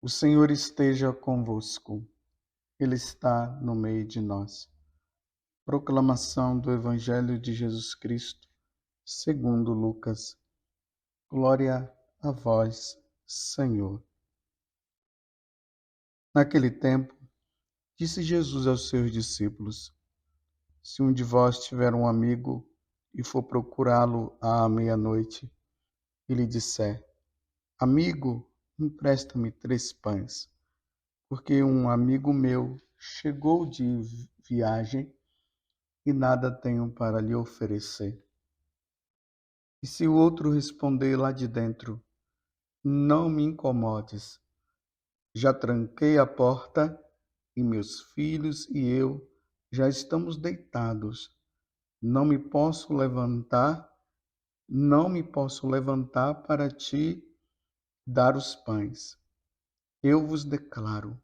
O Senhor esteja convosco, Ele está no meio de nós. Proclamação do Evangelho de Jesus Cristo, segundo Lucas. Glória a vós, Senhor. Naquele tempo, disse Jesus aos seus discípulos: Se um de vós tiver um amigo e for procurá-lo à meia-noite, e lhe disser: Amigo, empresta-me 3 pães, porque um amigo meu chegou de viagem e nada tenho para lhe oferecer. E se o outro responder lá de dentro: Não me incomodes, já tranquei a porta e meus filhos e eu já estamos deitados. Não me posso levantar para te dar os pães. Eu vos declaro,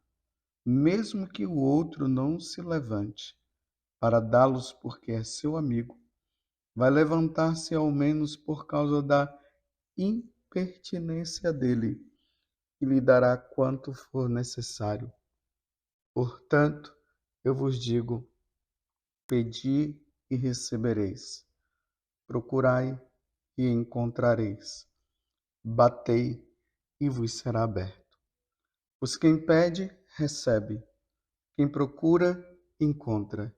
mesmo que o outro não se levante para dá-los porque é seu amigo, vai levantar-se ao menos por causa da impertinência dele e lhe dará quanto for necessário. Portanto, eu vos digo: pedi e recebereis, procurai e encontrareis, batei e vos será aberto. Pois quem pede, recebe, quem procura, encontra,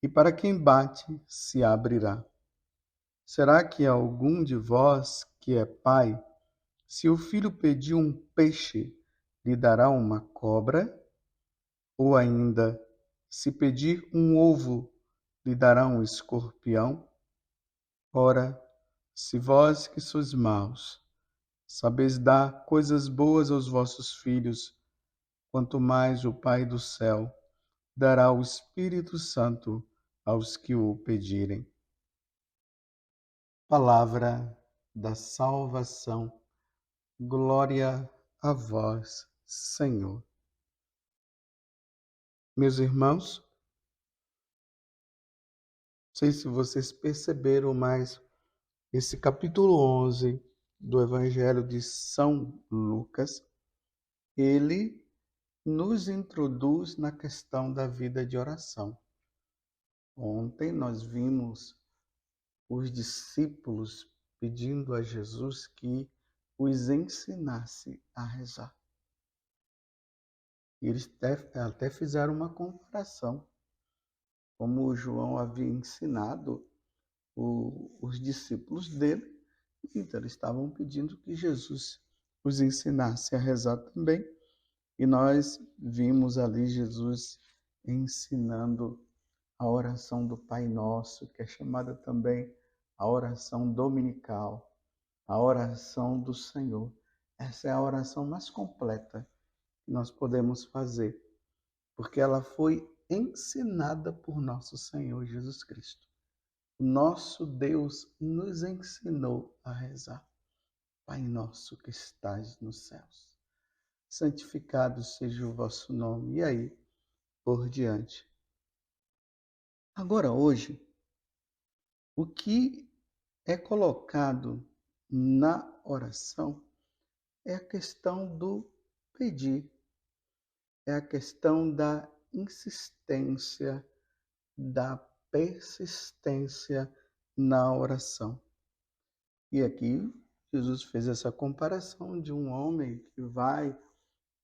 e para quem bate, se abrirá. Será que algum de vós que é pai, se o filho pedir um peixe, lhe dará uma cobra? Ou ainda, se pedir um ovo, lhe dará um escorpião? Ora, se vós que sois maus, sabeis dar coisas boas aos vossos filhos, quanto mais o Pai do céu dará o Espírito Santo aos que o pedirem. Palavra da salvação. Glória a vós, Senhor. Meus irmãos, não sei se vocês perceberam, mas esse capítulo 11 do Evangelho de São Lucas, ele nos introduz na questão da vida de oração. Ontem nós vimos os discípulos pedindo a Jesus que os ensinasse a rezar. E eles até fizeram uma comparação, como João havia ensinado os discípulos dele, então eles estavam pedindo que Jesus os ensinasse a rezar também. E nós vimos ali Jesus ensinando a oração do Pai Nosso, que é chamada também a oração dominical, a oração do Senhor. Essa é a oração mais completa que nós podemos fazer, porque ela foi ensinada por nosso Senhor Jesus Cristo. Nosso Deus nos ensinou a rezar. Pai nosso que estás nos céus, santificado seja o vosso nome. E aí, por diante. Agora, hoje, o que é colocado na oração é a questão do pedir, é a questão da insistência, da persistência na oração. E aqui Jesus fez essa comparação de um homem que vai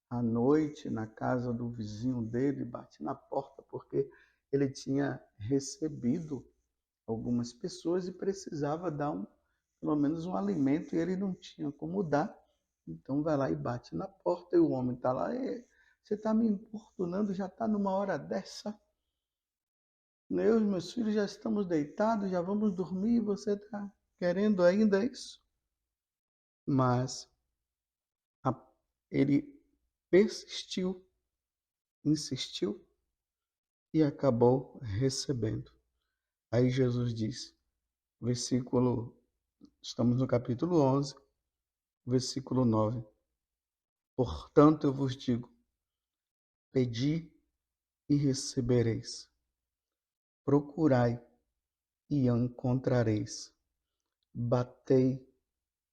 à noite na casa do vizinho dele, bate na porta porque ele tinha recebido algumas pessoas e precisava dar pelo menos um alimento e ele não tinha como dar. Então vai lá e bate na porta e o homem está lá: você está me importunando, já está numa hora dessa? Eu e meus filhos já estamos deitados, já vamos dormir e você está querendo ainda isso? Mas ele persistiu, insistiu e acabou recebendo. Aí Jesus diz, estamos no capítulo 11, versículo 9. Portanto, eu vos digo, pedi e recebereis. Procurai e encontrareis. Batei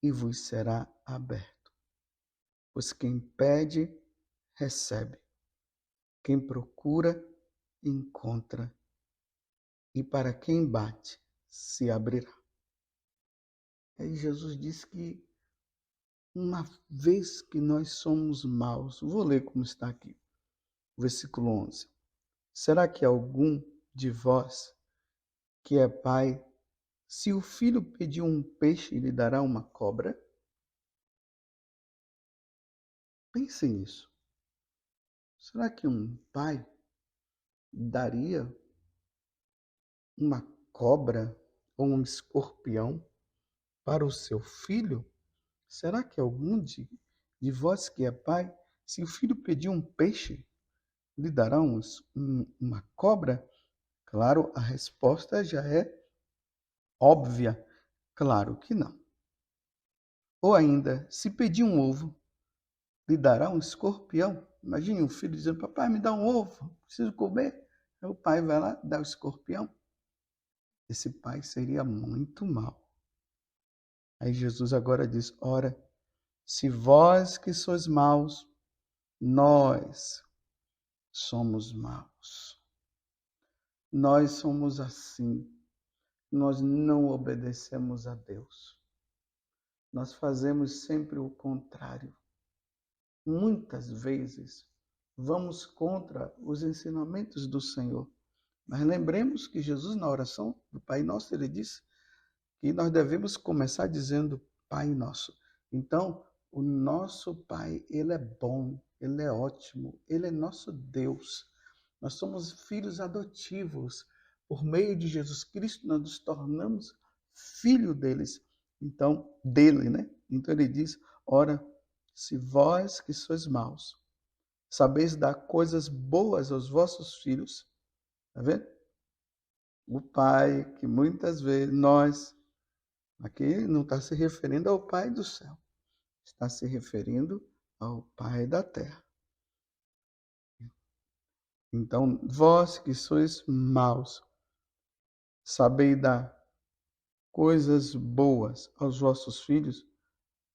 e vos será aberto. Pois quem pede, recebe. Quem procura, encontra. E para quem bate, se abrirá. Aí Jesus disse que uma vez que nós somos maus, vou ler como está aqui, versículo 11. Será que algum de vós que é pai, se o filho pedir um peixe, lhe dará uma cobra? Pense nisso. Será que um pai daria uma cobra ou um escorpião para o seu filho? Será que algum de vós que é pai, se o filho pedir um peixe, lhe dará uma cobra? Claro, a resposta já é óbvia. Claro que não. Ou ainda, se pedir um ovo, lhe dará um escorpião? Imagine um filho dizendo, papai, me dá um ovo, preciso comer. Aí o pai vai lá, dá o escorpião. Esse pai seria muito mau. Aí Jesus agora diz, ora, se vós que sois maus, nós somos maus. Nós somos assim. Nós não obedecemos a Deus. Nós fazemos sempre o contrário. Muitas vezes vamos contra os ensinamentos do Senhor. Mas lembremos que Jesus, na oração do Pai Nosso, ele disse que nós devemos começar dizendo Pai Nosso. Então, o nosso Pai, ele é bom, ele é ótimo, ele é nosso Deus. Nós somos filhos adotivos. Por meio de Jesus Cristo, nós nos tornamos filho deles. Então, dele, né? Então ele diz, ora, se vós que sois maus, sabeis dar coisas boas aos vossos filhos, tá vendo? O Pai, que muitas vezes nós, aqui não está se referindo ao Pai do céu, está se referindo ao Pai da terra. Então, vós que sois maus, sabeis dar coisas boas aos vossos filhos,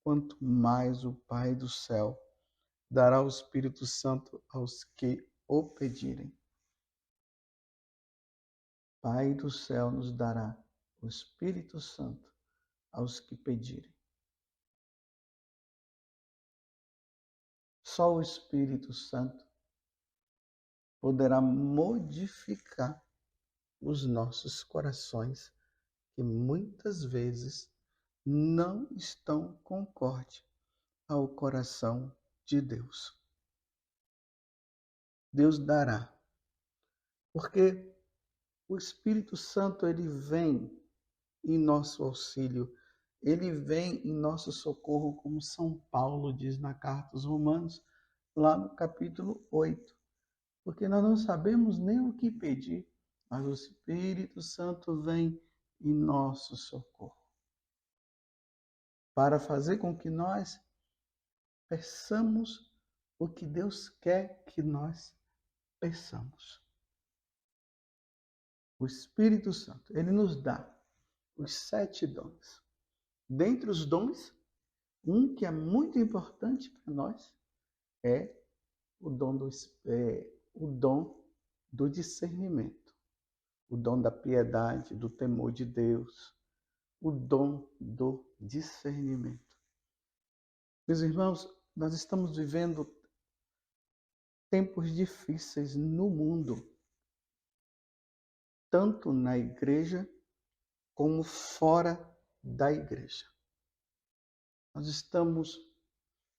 quanto mais o Pai do céu dará o Espírito Santo aos que o pedirem. Pai do céu nos dará o Espírito Santo aos que pedirem. Só o Espírito Santo poderá modificar os nossos corações, que muitas vezes não estão concorde ao coração de Deus. Deus dará, porque o Espírito Santo ele vem em nosso auxílio, ele vem em nosso socorro, como São Paulo diz na carta aos Romanos, lá no capítulo 8. Porque nós não sabemos nem o que pedir, mas o Espírito Santo vem em nosso socorro, para fazer com que nós peçamos o que Deus quer que nós peçamos. O Espírito Santo, ele nos dá os 7 dons. Dentre os dons, um que é muito importante para nós é o dom do discernimento, o dom da piedade, do temor de Deus, o dom do discernimento. Meus irmãos, nós estamos vivendo tempos difíceis no mundo, tanto na igreja como fora da igreja. Nós estamos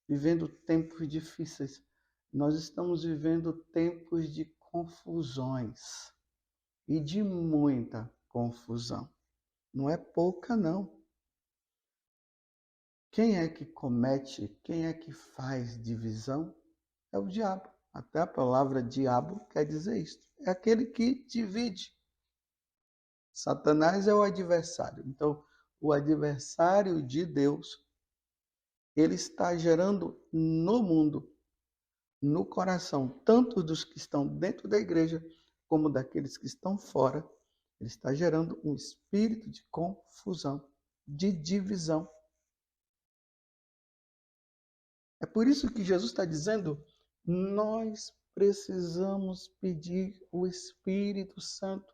vivendo tempos difíceis. Nós estamos vivendo tempos de confusões e de muita confusão. Não é pouca, não. Quem é que comete, quem é que faz divisão? É o diabo. Até a palavra diabo quer dizer isso. É aquele que divide. Satanás é o adversário. Então, o adversário de Deus, ele está gerando no mundo, no coração, tanto dos que estão dentro da igreja, como daqueles que estão fora, Ele está gerando um espírito de confusão, de divisão. É por isso que Jesus está dizendo, nós precisamos pedir o Espírito Santo,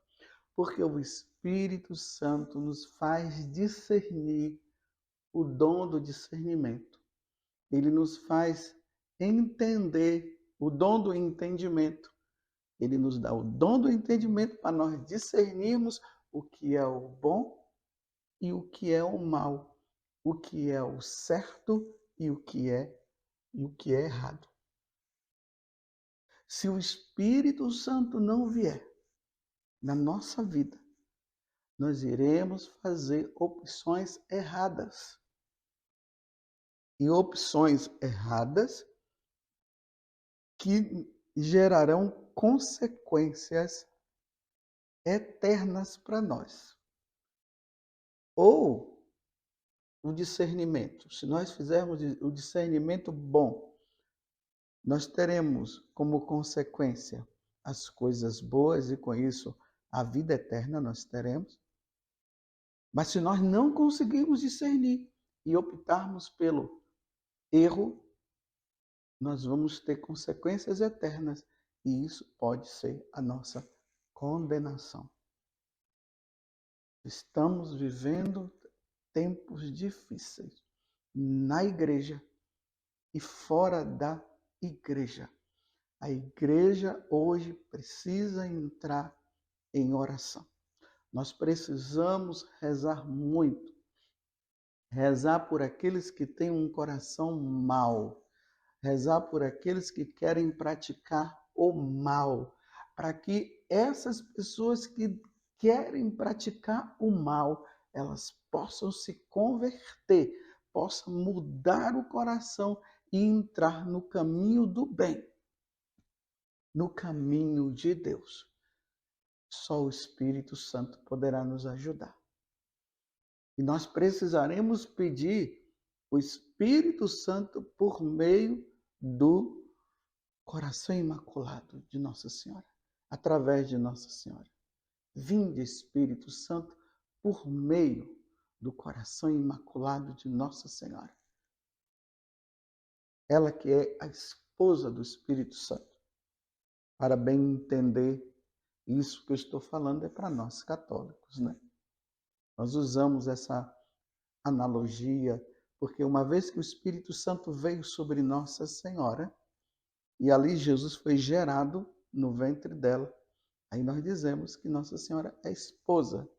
porque o Espírito Santo nos faz discernir o dom do discernimento. Ele nos faz entender o dom do entendimento. Ele nos dá o dom do entendimento para nós discernirmos o que é o bom e o que é o mal, o que é o certo e o que é errado. Se o Espírito Santo não vier na nossa vida, nós iremos fazer opções erradas. E opções erradas que gerarão consequências eternas para nós. Ou o discernimento. Se nós fizermos o discernimento bom, nós teremos como consequência as coisas boas e com isso a vida eterna nós teremos. Mas se nós não conseguirmos discernir e optarmos pelo erro, nós vamos ter consequências eternas e isso pode ser a nossa condenação. Estamos vivendo tempos difíceis na igreja e fora da igreja. A igreja hoje precisa entrar em oração. Nós precisamos rezar muito. Rezar por aqueles que têm um coração mau. Rezar por aqueles que querem praticar o mal. Para que essas pessoas que querem praticar o mal, elas possam se converter, possam mudar o coração e entrar no caminho do bem, no caminho de Deus. Só o Espírito Santo poderá nos ajudar. E nós precisaremos pedir o Espírito Santo por meio do coração imaculado de Nossa Senhora, através de Nossa Senhora. Vinde, Espírito Santo, por meio do coração imaculado de Nossa Senhora. Ela que é a esposa do Espírito Santo. Para bem entender isso que eu estou falando é para nós católicos, né? Nós usamos essa analogia porque uma vez que o Espírito Santo veio sobre Nossa Senhora e ali Jesus foi gerado no ventre dela, aí nós dizemos que Nossa Senhora é esposa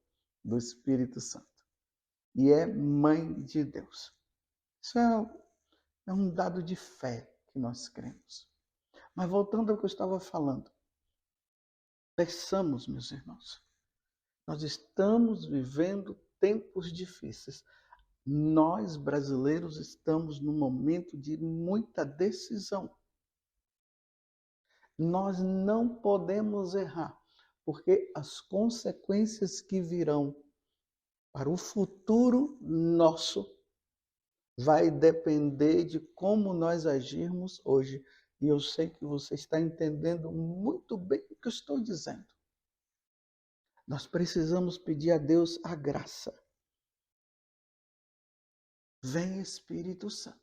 do Espírito Santo e é mãe de Deus. Isso é um dado de fé que nós cremos. Mas voltando ao que eu estava falando, peçamos, meus irmãos, nós estamos vivendo tempos difíceis. Nós, brasileiros, estamos num momento de muita decisão. Nós não podemos errar, porque as consequências que virão para o futuro nosso vai depender de como nós agirmos hoje. E eu sei que você está entendendo muito bem o que eu estou dizendo. Nós precisamos pedir a Deus a graça. Vem Espírito Santo.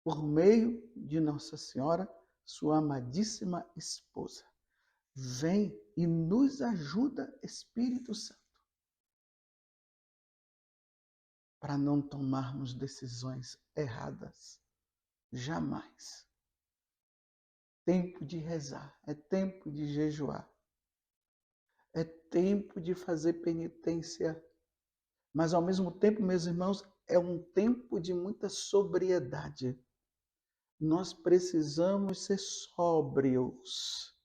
Por meio de Nossa Senhora, sua amadíssima esposa. Vem e nos ajuda, Espírito Santo, para não tomarmos decisões erradas. Jamais. Tempo de rezar, é tempo de jejuar. É tempo de fazer penitência. Mas, ao mesmo tempo, meus irmãos, é um tempo de muita sobriedade. Nós precisamos ser sóbrios.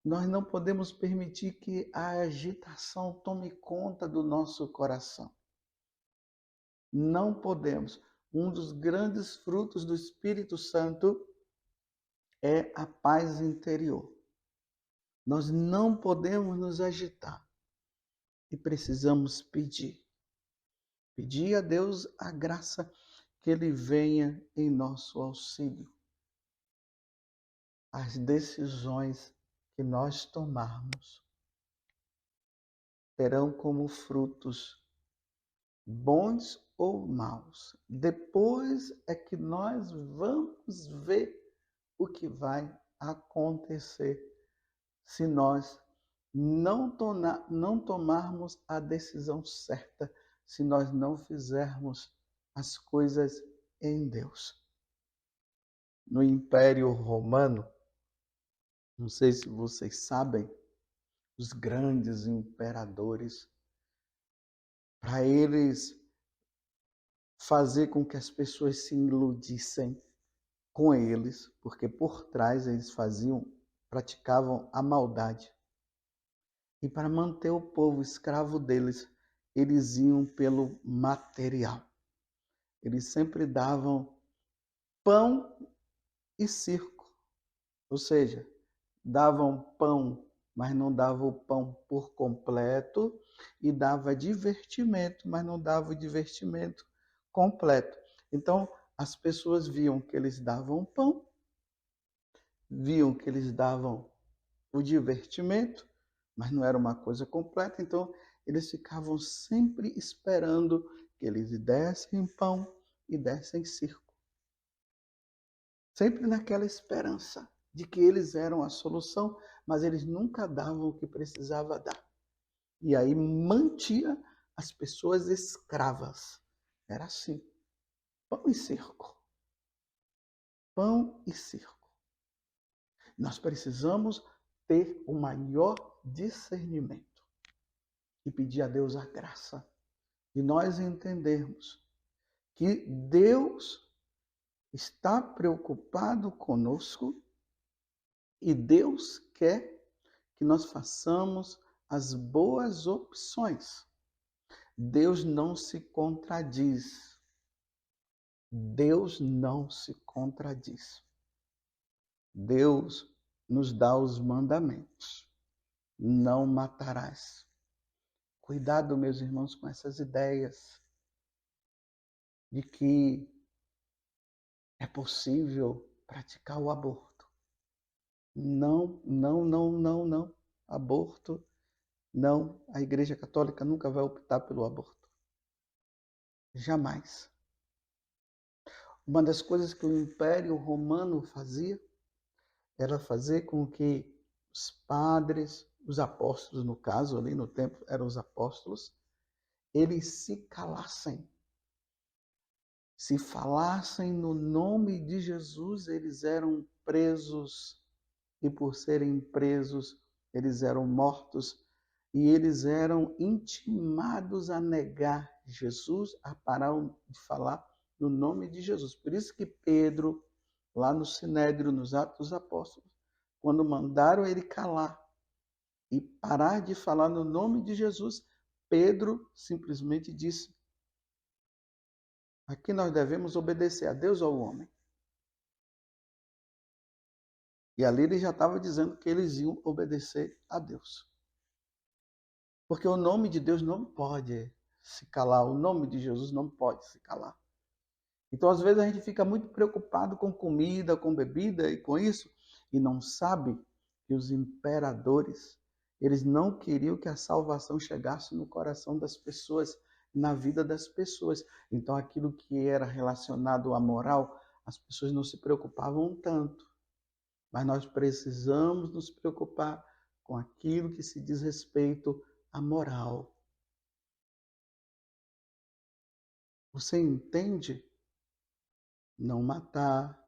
Nós não podemos permitir que a agitação tome conta do nosso coração. Não podemos. Um dos grandes frutos do Espírito Santo é a paz interior. Nós não podemos nos agitar e precisamos pedir. Pedir a Deus a graça que Ele venha em nosso auxílio. As decisões que nós tomarmos terão como frutos bons ou maus. Depois é que nós vamos ver o que vai acontecer se nós não tomarmos a decisão certa, se nós não fizermos as coisas em Deus. No Império Romano, não sei se vocês sabem, os grandes imperadores, para eles fazer com que as pessoas se iludissem com eles, porque por trás eles praticavam a maldade. E para manter o povo escravo deles, eles iam pelo material. Eles sempre davam pão e circo. Ou seja, davam pão, mas não davam o pão por completo, e dava divertimento, mas não dava o divertimento completo. Então, as pessoas viam que eles davam pão, viam que eles davam o divertimento, mas não era uma coisa completa, então eles ficavam sempre esperando que eles dessem pão e dessem circo. Sempre naquela esperança de que eles eram a solução, mas eles nunca davam o que precisava dar. E aí mantinha as pessoas escravas. Era assim, pão e circo. Pão e circo. Nós precisamos ter o maior discernimento e pedir a Deus a graça de nós entendermos que Deus está preocupado conosco e Deus quer que nós façamos as boas opções. Deus não se contradiz. Deus não se contradiz. Deus nos dá os mandamentos. Não matarás. Cuidado, meus irmãos, com essas ideias de que é possível praticar o aborto. Não, não, não, não, não. Aborto, não. A Igreja Católica nunca vai optar pelo aborto. Jamais. Uma das coisas que o Império Romano fazia era fazer com que os padres, os apóstolos, no caso, ali no tempo eram os apóstolos, eles se calassem. Se falassem no nome de Jesus, eles eram presos, e por serem presos, eles eram mortos, e eles eram intimados a negar Jesus, a parar de falar no nome de Jesus. Por isso que Pedro, lá no Sinédrio, nos Atos dos Apóstolos, quando mandaram ele calar e parar de falar no nome de Jesus, Pedro simplesmente disse: aqui nós devemos obedecer a Deus ou ao homem. E ali ele já estava dizendo que eles iam obedecer a Deus. Porque o nome de Deus não pode se calar, o nome de Jesus não pode se calar. Então, às vezes, a gente fica muito preocupado com comida, com bebida e com isso, e não sabe que os imperadores, eles não queriam que a salvação chegasse no coração das pessoas, na vida das pessoas. Então, aquilo que era relacionado à moral, as pessoas não se preocupavam tanto. Mas nós precisamos nos preocupar com aquilo que se diz respeito à moral. Você entende? Não matar.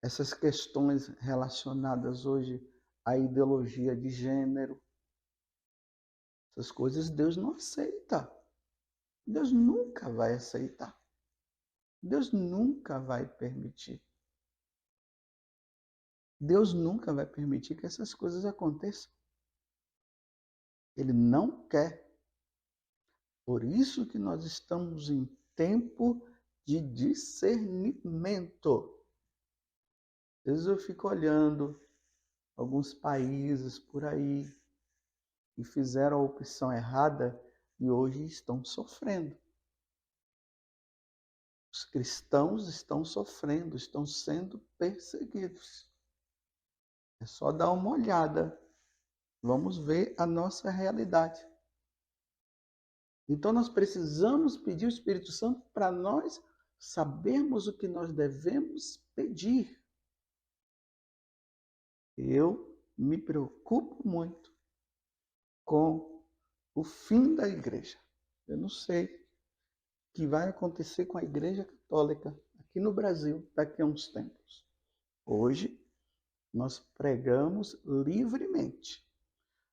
Essas questões relacionadas hoje à ideologia de gênero. Essas coisas Deus não aceita. Deus nunca vai aceitar. Deus nunca vai permitir. Deus nunca vai permitir que essas coisas aconteçam. Ele não quer. Por isso que nós estamos em tempo de discernimento. Às vezes eu fico olhando alguns países por aí que fizeram a opção errada e hoje estão sofrendo. Os cristãos estão sofrendo, estão sendo perseguidos. É só dar uma olhada vamos ver a nossa realidade. Então nós precisamos pedir o Espírito Santo para nós sabermos o que nós devemos pedir. Eu me preocupo muito com o fim da igreja. Eu não sei o que vai acontecer com a Igreja Católica aqui no Brasil daqui a uns tempos. Hoje, nós pregamos livremente.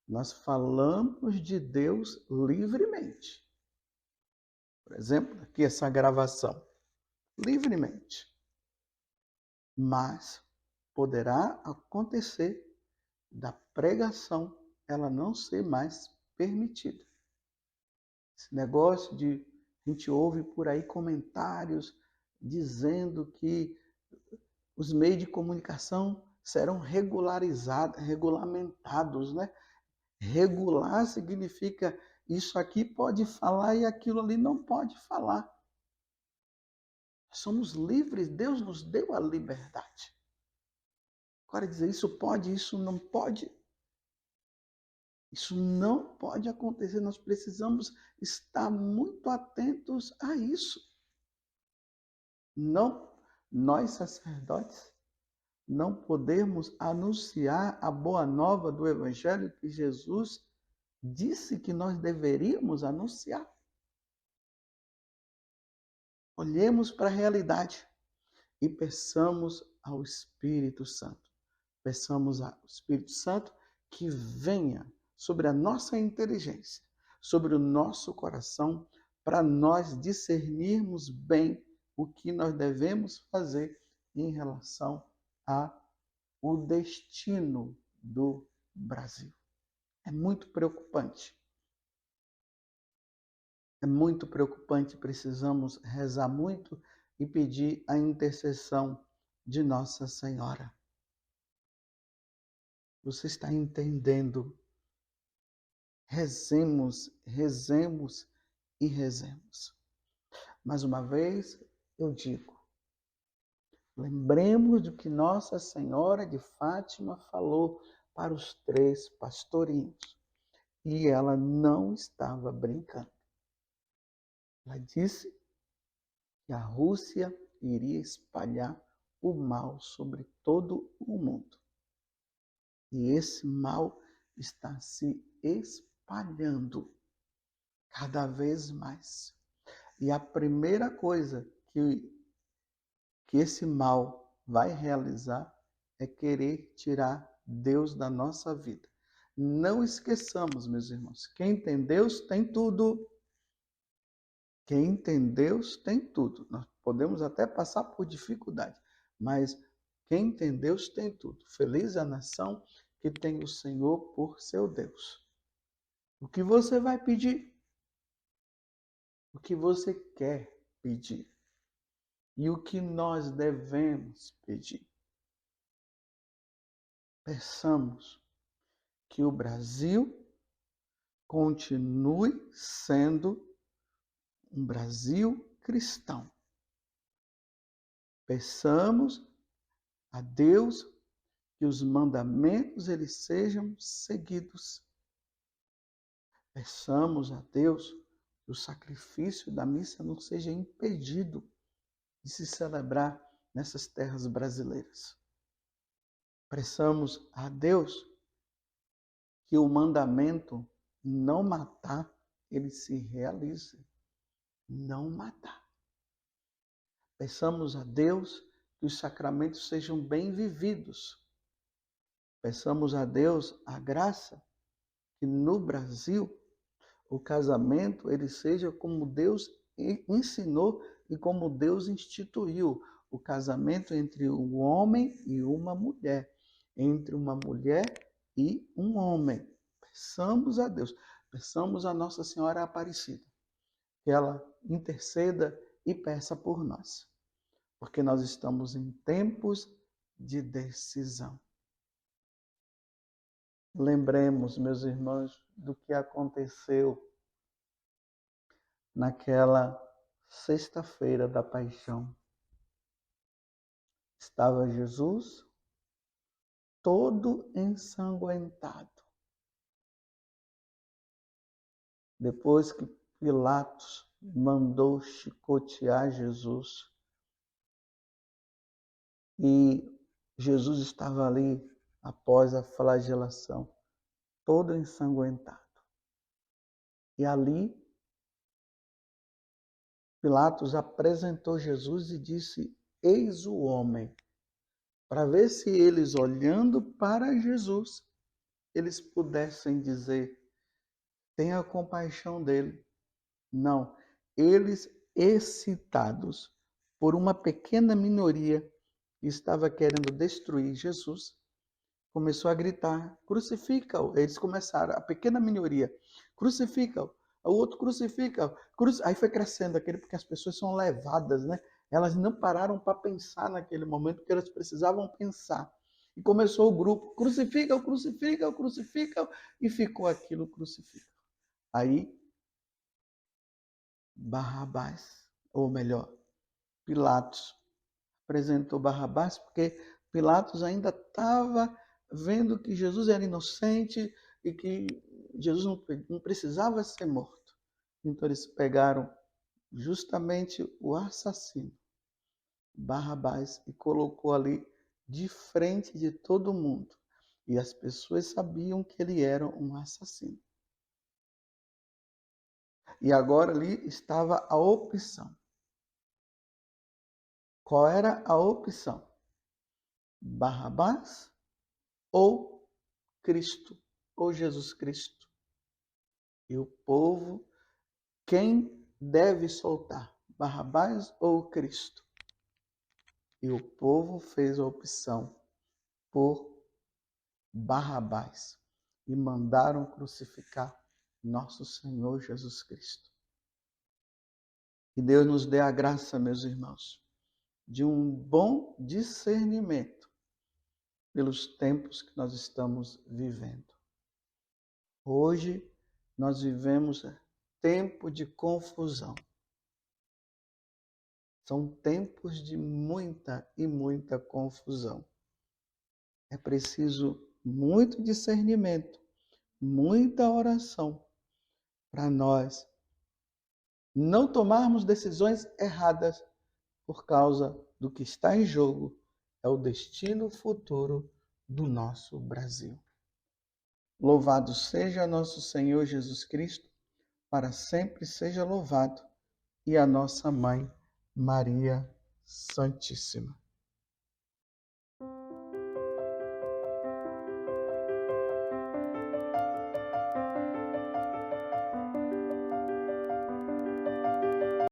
Nós falamos de Deus livremente. Por exemplo, aqui essa gravação. Livremente. Mas poderá acontecer da pregação ela não ser mais permitida. Esse negócio de a gente ouve por aí comentários dizendo que os meios de comunicação serão regulamentados, né? Regular significa isso aqui pode falar e aquilo ali não pode falar. Somos livres, Deus nos deu a liberdade. Agora dizer isso pode, isso não pode. Isso não pode acontecer, nós precisamos estar muito atentos a isso. Não, nós sacerdotes, não podemos anunciar a boa nova do Evangelho que Jesus disse que nós deveríamos anunciar. Olhemos para a realidade e peçamos ao Espírito Santo. Peçamos ao Espírito Santo que venha sobre a nossa inteligência, sobre o nosso coração, para nós discernirmos bem o que nós devemos fazer em relação ao destino do Brasil. É muito preocupante. É muito preocupante, precisamos rezar muito e pedir a intercessão de Nossa Senhora. Você está entendendo? Rezemos, rezemos e rezemos. Mais uma vez, eu digo, lembremos do que Nossa Senhora de Fátima falou para os 3 pastorinhos. E ela não estava brincando. Ela disse que a Rússia iria espalhar o mal sobre todo o mundo. E esse mal está se espalhando cada vez mais. E a primeira coisa que esse mal vai realizar é querer tirar Deus da nossa vida. Não esqueçamos, meus irmãos, quem tem Deus tem tudo. Quem tem Deus tem tudo. Nós podemos até passar por dificuldade, mas quem tem Deus tem tudo. Feliz é a nação que tem o Senhor por seu Deus. O que você vai pedir? O que você quer pedir? E o que nós devemos pedir? Peçamos que o Brasil continue sendo um Brasil cristão. Peçamos a Deus que os mandamentos eles sejam seguidos. Peçamos a Deus que o sacrifício da missa não seja impedido de se celebrar nessas terras brasileiras. Peçamos a Deus que o mandamento não matar, ele se realize. Não matar. Peçamos a Deus que os sacramentos sejam bem vividos. Peçamos a Deus a graça que no Brasil o casamento ele seja como Deus ensinou e como Deus instituiu. O casamento entre um homem e uma mulher. Entre uma mulher e um homem. Peçamos a Deus. Peçamos a Nossa Senhora Aparecida. Que ela interceda e peça por nós. Porque nós estamos em tempos de decisão. Lembremos, meus irmãos, do que aconteceu naquela sexta-feira da paixão. Estava Jesus todo ensanguentado, Depois que Pilatos mandou chicotear Jesus e Jesus estava ali após a flagelação, todo ensanguentado. E ali Pilatos apresentou Jesus e disse: eis o homem, para ver se eles, olhando para Jesus, eles pudessem dizer: tenha compaixão dele. Não, eles, excitados por uma pequena minoria que estava querendo destruir Jesus, começou a gritar: crucifica-o. Eles começaram, a pequena minoria: crucifica-o. O outro crucifica. Aí foi crescendo aquele, porque as pessoas são levadas, né? Elas não pararam para pensar naquele momento, porque elas precisavam pensar. E começou o grupo: crucifica-o, crucifica-o, crucifica-o. E ficou aquilo: crucifica. Aí Barrabás, ou melhor, Pilatos, apresentou Barrabás, porque Pilatos ainda estava vendo que Jesus era inocente e que Jesus não precisava ser morto. Então eles pegaram justamente o assassino, Barrabás, e colocou ali de frente de todo mundo. E as pessoas sabiam que ele era um assassino. E agora ali estava a opção. Qual era a opção? Barrabás ou Cristo, ou Jesus Cristo? E o povo, quem deve soltar? Barrabás ou Cristo? E o povo fez a opção por Barrabás e mandaram crucificar nosso Senhor Jesus Cristo. Que Deus nos dê a graça, meus irmãos, de um bom discernimento pelos tempos que nós estamos vivendo. Hoje nós vivemos tempo de confusão. São tempos de muita e muita confusão. É preciso muito discernimento, muita oração para nós não tomarmos decisões erradas por causa do que está em jogo, é o destino futuro do nosso Brasil. Louvado seja nosso Senhor Jesus Cristo, para sempre seja louvado, e a nossa Mãe Maria Santíssima.